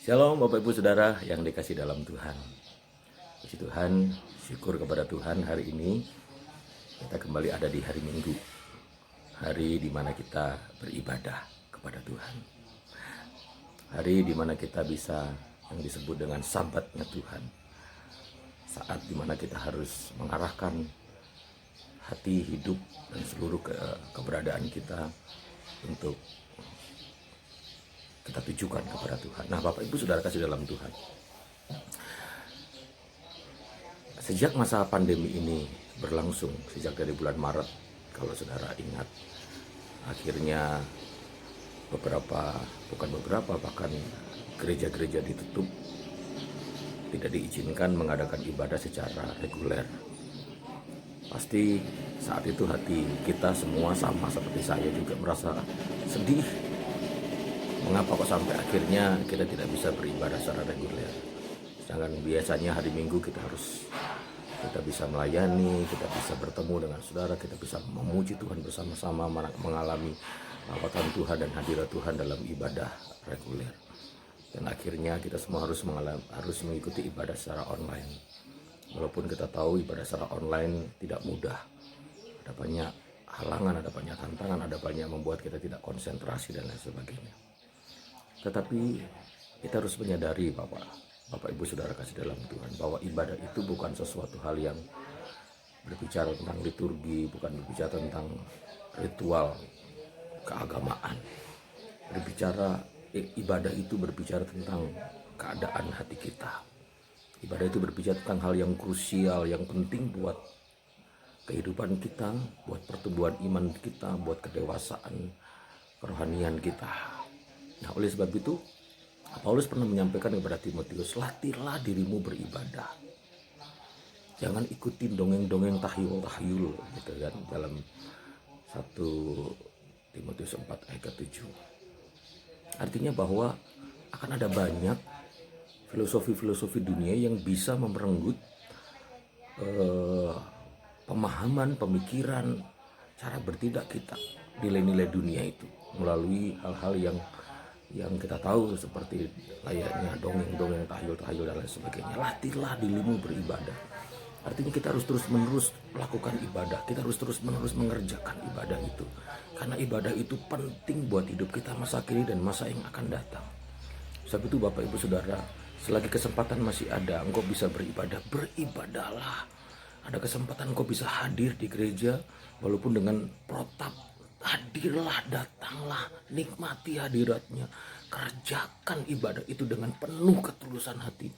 Shalom Bapak Ibu Saudara yang dikasih dalam Tuhan. Puji Tuhan, syukur kepada Tuhan hari ini kita kembali ada di hari Minggu. Hari di mana kita beribadah kepada Tuhan. Hari di mana kita bisa yang disebut dengan sabatnya Tuhan. Saat di mana kita harus mengarahkan hati, hidup, dan seluruh keberadaan kita untuk kita tujukan kepada Tuhan. Nah, Bapak Ibu Saudara kasih dalam Tuhan, sejak masa pandemi ini berlangsung, sejak dari bulan Maret, kalau saudara ingat, akhirnya bahkan gereja-gereja ditutup, tidak diizinkan mengadakan ibadah secara reguler. Pasti saat itu hati kita semua sama seperti saya juga merasa sedih. Mengapa kok sampai akhirnya kita tidak bisa beribadah secara reguler? Sedangkan biasanya hari Minggu kita bisa melayani, kita bisa bertemu dengan saudara, kita bisa memuji Tuhan bersama-sama, mengalami lawatan Tuhan dan hadirat Tuhan dalam ibadah reguler. Dan akhirnya kita semua harus mengikuti ibadah secara online. Walaupun kita tahu ibadah secara online tidak mudah, ada banyak halangan, ada banyak tantangan, ada banyak membuat kita tidak konsentrasi dan lain sebagainya. Tetapi kita harus menyadari Bapak Ibu Saudara kasih dalam Tuhan, bahwa ibadah itu bukan sesuatu hal yang berbicara tentang liturgi, bukan berbicara tentang ritual keagamaan. Ibadah itu berbicara tentang keadaan hati kita. Ibadah itu berbicara tentang hal yang krusial, yang penting buat kehidupan kita, buat pertumbuhan iman kita, buat kedewasaan kerohanian kita. Nah, oleh sebab itu, Paulus pernah menyampaikan kepada Timotius, latihlah dirimu beribadah. Jangan ikutin dongeng-dongeng tahyul gitu kan, dalam 1 Timotius 4 ayat 7. Artinya bahwa akan ada banyak filosofi dunia yang bisa memerenggut pemahaman, pemikiran, cara bertindak kita, nilai-nilai dunia itu melalui hal-hal yang kita tahu seperti layaknya dongeng-dongeng, tahayul dan lain sebagainya. Latihlah dirimu beribadah. Artinya kita harus terus-menerus melakukan ibadah. Kita harus terus-menerus mengerjakan ibadah itu. Karena ibadah itu penting buat hidup kita masa kini dan masa yang akan datang. Sebab itu Bapak Ibu Saudara, selagi kesempatan masih ada, engkau bisa beribadah, beribadahlah. Ada kesempatan engkau bisa hadir di gereja walaupun dengan protap. Hadirlah, datanglah, nikmati hadiratnya, kerjakan ibadah itu dengan penuh ketulusan hati,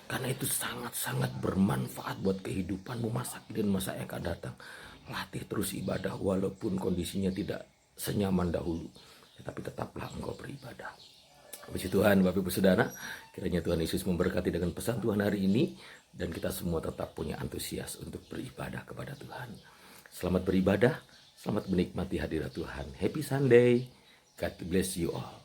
karena itu sangat-sangat bermanfaat buat kehidupanmu masa kini dan masa yang akan datang. Latih terus ibadah walaupun kondisinya tidak senyaman dahulu, tetapi tetaplah engkau beribadah. Puji Tuhan Bapak Ibu Saudara, kiranya Tuhan Yesus memberkati dengan pesan Tuhan hari ini, dan kita semua tetap punya antusias untuk beribadah kepada Tuhan. Selamat beribadah, selamat menikmati hadirat Tuhan. Happy Sunday, God bless you all.